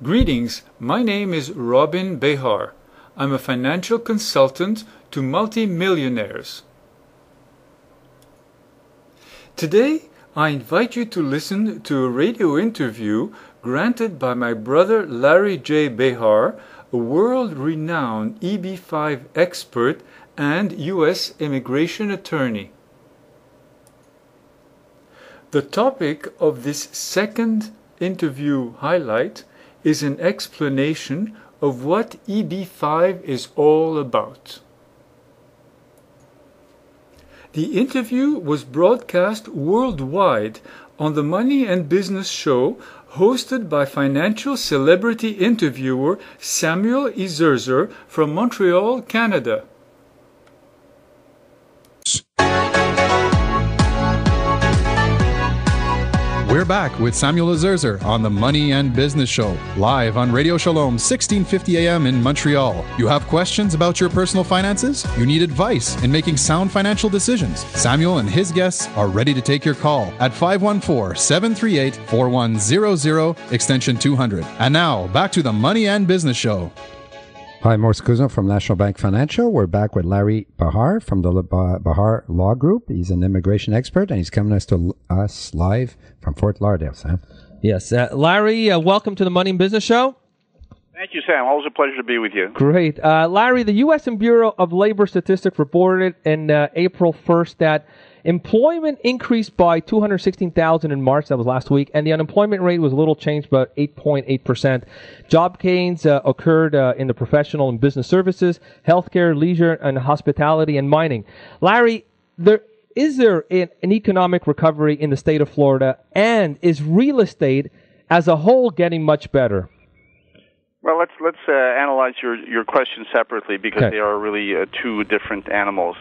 Greetings, my name is Robin Behar. I'm a financial consultant to multimillionaires. Today, I invite you to listen to a radio interview granted by my brother Larry J. Behar, a world-renowned EB-5 expert and U.S. immigration attorney. The topic of this second interview highlight is an explanation of what EB-5 is all about. The interview was broadcast worldwide on the Money and Business Show hosted by financial celebrity interviewer Samuel Ezerzer from Montreal, Canada. We're back with Samuel Ezerzer on the Money and Business Show, live on Radio Shalom, 1650 AM in Montreal. You have questions about your personal finances? You need advice in making sound financial decisions? Samuel and his guests are ready to take your call at 514-738-4100, extension 200. And now, back to the Money and Business Show. Hi, Morse Kuzno from National Bank Financial. We're back with Larry Behar from the Behar Law Group. He's an immigration expert, and he's coming to us live from Fort Lauderdale, Sam. Yes. Larry, welcome to the Money and Business Show. Thank you, Sam. Always a pleasure to be with you. Great. Larry, the U.S. Bureau of Labor Statistics reported in April 1st that employment increased by 216,000 in March. That was last week. And the unemployment rate was a little changed, about 8.8%. Job gains occurred in the professional and business services, healthcare, leisure, and hospitality, and mining. Larry, is there an economic recovery in the state of Florida? And is real estate as a whole getting much better? Well, let's analyze your question separately because Okay. they are really two different animals.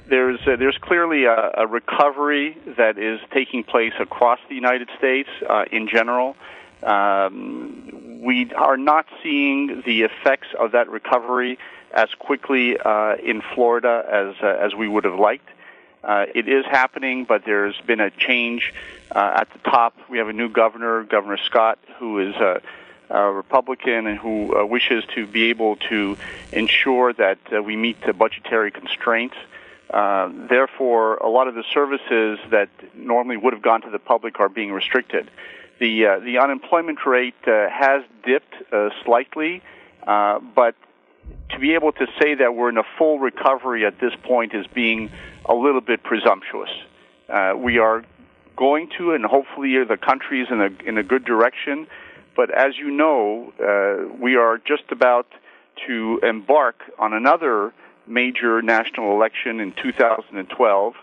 There's clearly a recovery that is taking place across the United States in general. We are not seeing the effects of that recovery as quickly in Florida as we would have liked. It is happening, but there's been a change at the top. We have a new governor, Governor Scott, who is a Republican and who wishes to be able to ensure that we meet the budgetary constraints. Therefore, a lot of the services that normally would have gone to the public are being restricted. The unemployment rate has dipped slightly, but to be able to say that we're in a full recovery at this point is being a little bit presumptuous. We are going to, and hopefully the country is in a good direction. But as you know, we are just about to embark on another major national election in 2012.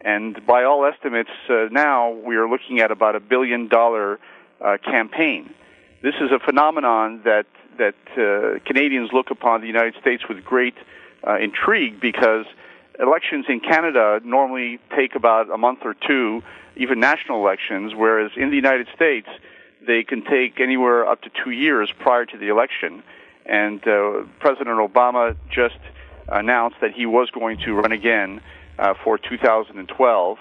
And by all estimates, now we are looking at about $1 billion campaign. This is a phenomenon that Canadians look upon the United States with great intrigue because elections in Canada normally take about a month or two, even national elections, whereas in the United States, they can take anywhere up to 2 years prior to the election. And President Obama just announced that he was going to run again for 2012.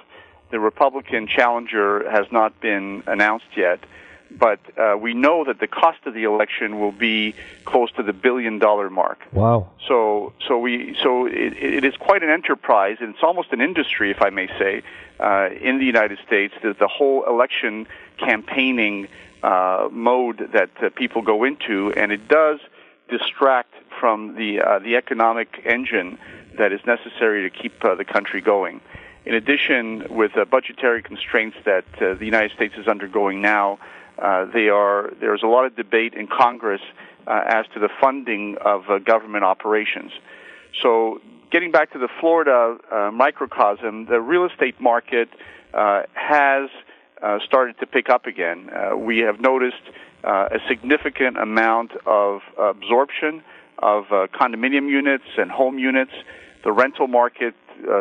The Republican challenger has not been announced yet, but we know that the cost of the election will be close to the $1 billion mark. Wow. So it is quite an enterprise, and it's almost an industry, if I may say, in the United States, that the whole election campaigning mode that people go into, and it does distract from the economic engine that is necessary to keep the country going. In addition, with budgetary constraints that the United States is undergoing now, there's a lot of debate in Congress as to the funding of government operations. So getting back to the Florida microcosm, the real estate market has started to pick up again. We have noticed a significant amount of absorption of condominium units and home units. The rental market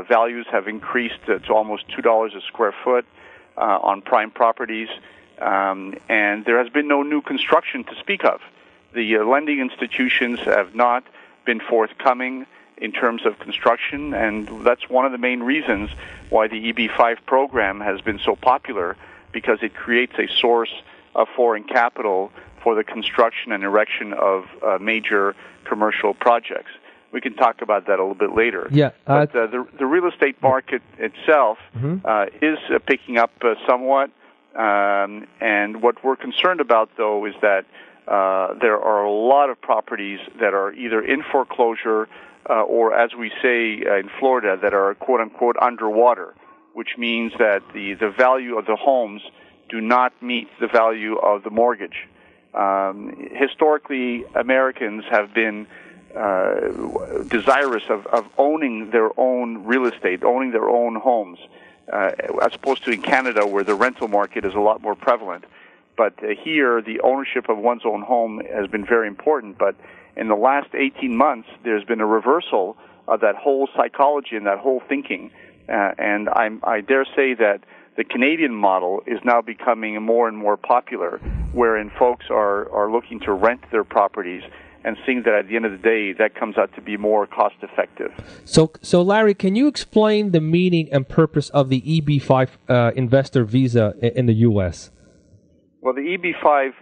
values have increased to almost $2 a square foot on prime properties, and there has been no new construction to speak of. The lending institutions have not been forthcoming in terms of construction, and that's one of the main reasons why the EB-5 program has been so popular, because it creates a source of foreign capital for the construction and erection of major commercial projects. We can talk about that a little bit later. Yeah, but the real estate market itself is picking up somewhat, and what we're concerned about, though, is that there are a lot of properties that are either in foreclosure or, as we say in Florida, that are quote-unquote underwater, which means that the value of the homes do not meet the value of the mortgage. Historically, Americans have been desirous of owning their own real estate, owning their own homes, as opposed to in Canada, where the rental market is a lot more prevalent. But here, the ownership of one's own home has been very important. But in the last 18 months, there's been a reversal of that whole psychology and that whole thinking. And I dare say that the Canadian model is now becoming more and more popular, wherein folks are looking to rent their properties and seeing that at the end of the day, that comes out to be more cost-effective. So Larry, can you explain the meaning and purpose of the EB-5 investor visa in the U.S.? Well, the EB-5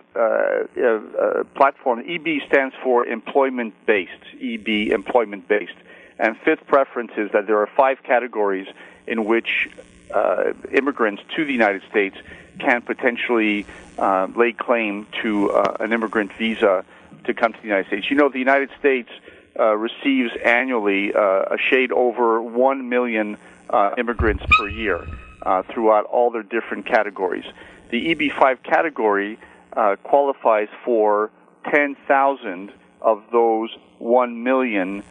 platform, EB stands for employment-based, EB, employment-based. And fifth preference is that there are 5 categories in which immigrants to the United States can potentially lay claim to an immigrant visa to come to the United States. You know, the United States receives annually a shade over 1 million immigrants per year throughout all their different categories. The EB-5 category qualifies for 10,000 of those 1 million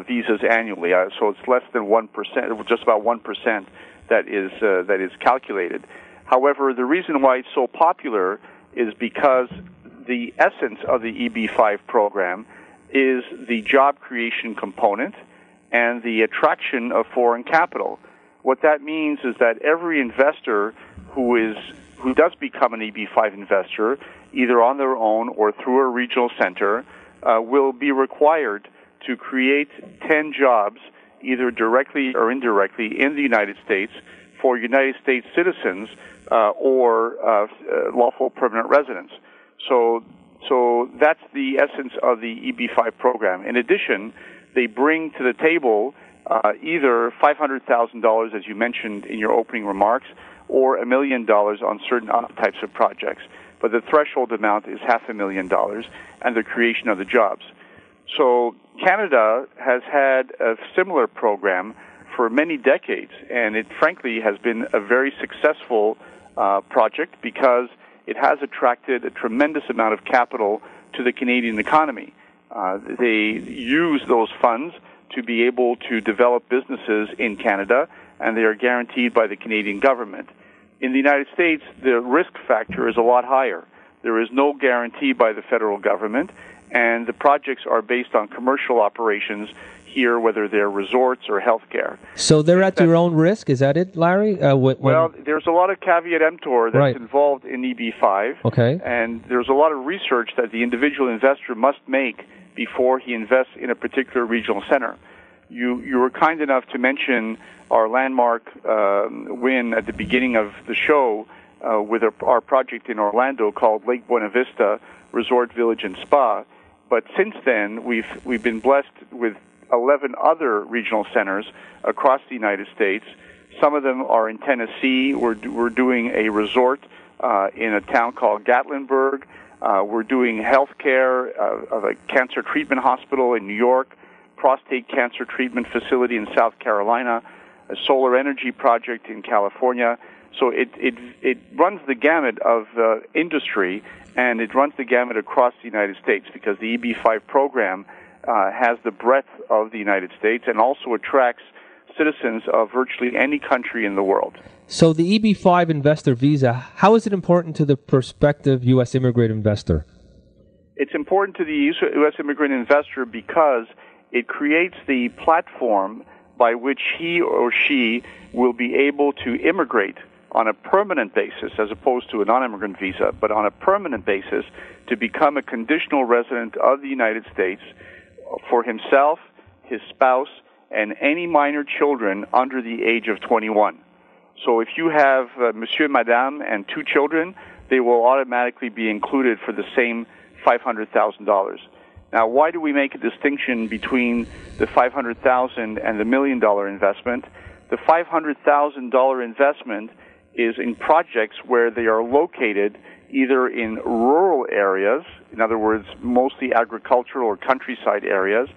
visas annually. So it's less than 1%, just about 1% that is calculated. However, the reason why it's so popular is because the essence of the EB-5 program is the job creation component and the attraction of foreign capital. What that means is that every investor who does become an EB-5 investor, either on their own or through a regional center, will be required to create 10 jobs, either directly or indirectly, in the United States for United States citizens or lawful permanent residents. So that's the essence of the EB-5 program. In addition, they bring to the table either $500,000, as you mentioned in your opening remarks, or $1 million on certain other types of projects. But the threshold amount is $500,000 and the creation of the jobs. So Canada has had a similar program for many decades, and it frankly has been a very successful project because it has attracted a tremendous amount of capital to the Canadian economy. They use those funds to be able to develop businesses in Canada, and they are guaranteed by the Canadian government. In the United States, the risk factor is a lot higher. There is no guarantee by the federal government, and the projects are based on commercial operations here, whether they're resorts or healthcare. So they're at their own risk, is that it, Larry? Well, there's a lot of caveat emptor that's involved in EB-5, okay, and there's a lot of research that the individual investor must make before he invests in a particular regional center. You were kind enough to mention our landmark win at the beginning of the show with our project in Orlando called Lake Buena Vista Resort Village and Spa. But since then, we've been blessed with 11 other regional centers across the United States. Some of them are in Tennessee. We're doing a resort in a town called Gatlinburg. We're doing healthcare of a cancer treatment hospital in New York, prostate cancer treatment facility in South Carolina, a solar energy project in California. So it runs the gamut of industry, and it runs the gamut across the United States because the EB-5 program has the breadth of the United States and also attracts citizens of virtually any country in the world. So the EB-5 investor visa, how is it important to the prospective U.S. immigrant investor? It's important to the U.S. immigrant investor because it creates the platform by which he or she will be able to immigrate on a permanent basis, as opposed to a non-immigrant visa, but on a permanent basis to become a conditional resident of the United States for himself, his spouse, and any minor children under the age of 21. So if you have monsieur, madame, and 2 children, they will automatically be included for the same $500,000. Now, why do we make a distinction between the $500,000 and the $1 million investment? The $500,000 investment is in projects where they are located either in rural areas, in other words, mostly agricultural or countryside areas,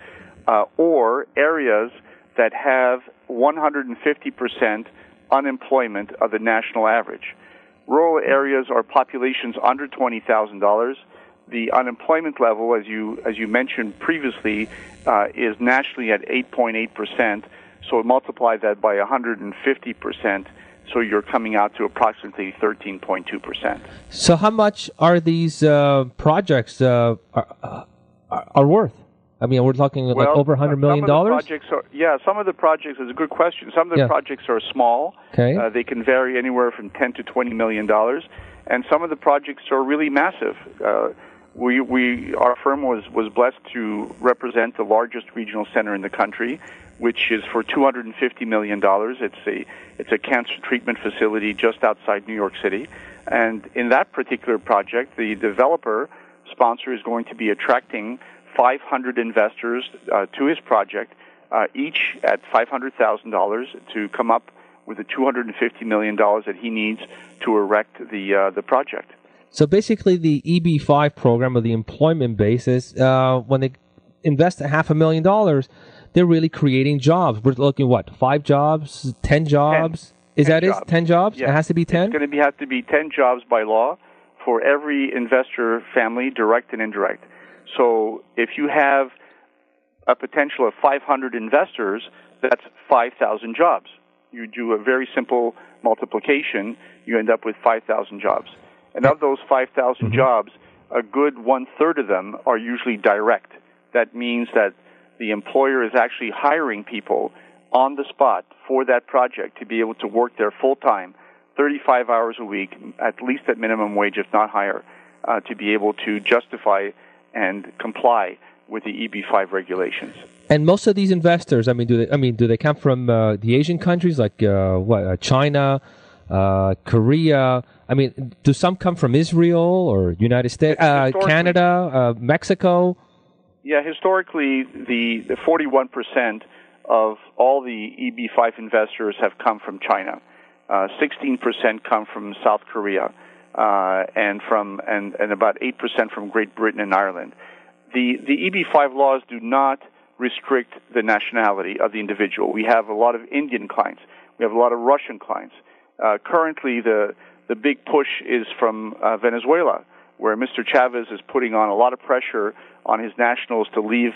or areas that have 150% unemployment of the national average. Rural areas are populations under $20,000. The unemployment level, as you mentioned previously, is nationally at 8.8%. So multiply that by 150%. So you're coming out to approximately 13.2%. So how much are these projects are worth? I mean, we're talking like over $100 million? Some of the projects is a good question. Some of the projects are small. Okay. They can vary anywhere from $10 to $20 million. And some of the projects are really massive. Our firm was blessed to represent the largest regional center in the country, which is for $250 million. It's a cancer treatment facility just outside New York City. And in that particular project, the developer sponsor is going to be attracting 500 investors to his project, each at $500,000 to come up with the $250 million that he needs to erect the project. So basically the EB-5 program, or the employment basis, when they invest $500,000, they're really creating jobs. We're looking, 5 jobs, 10 jobs? 10 jobs? Yeah. It has to be 10? It's going to have to be 10 jobs by law for every investor family, direct and indirect. So if you have a potential of 500 investors, that's 5,000 jobs. You do a very simple multiplication, you end up with 5,000 jobs. And of those 5,000 jobs, a good one-third of them are usually direct. That means that the employer is actually hiring people on the spot for that project to be able to work there full-time, 35 hours a week, at least at minimum wage, if not higher, to be able to justify and comply with the EB-5 regulations. And most of these investors, do they come from the Asian countries like China, Korea? I mean, do some come from Israel or United States, Canada, Mexico? Yeah, historically, the 41% of all the EB-5 investors have come from China. 16% come from South Korea, and about 8% from Great Britain and Ireland. The EB-5 laws do not restrict the nationality of the individual. We have a lot of Indian clients. We have a lot of Russian clients. Currently, the big push is from Venezuela, where Mr. Chavez is putting on a lot of pressure on his nationals to leave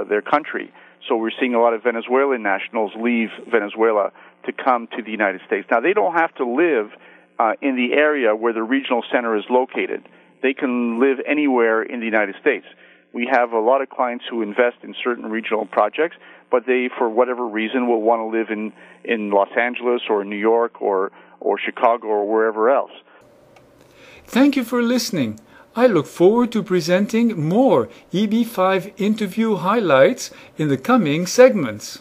their country. So we're seeing a lot of Venezuelan nationals leave Venezuela to come to the United States. Now, they don't have to live in the area where the regional center is located. They can live anywhere in the United States. We have a lot of clients who invest in certain regional projects, but they, for whatever reason, will want to live in Los Angeles or New York or Chicago or wherever else. Thank you for listening. I look forward to presenting more EB-5 interview highlights in the coming segments.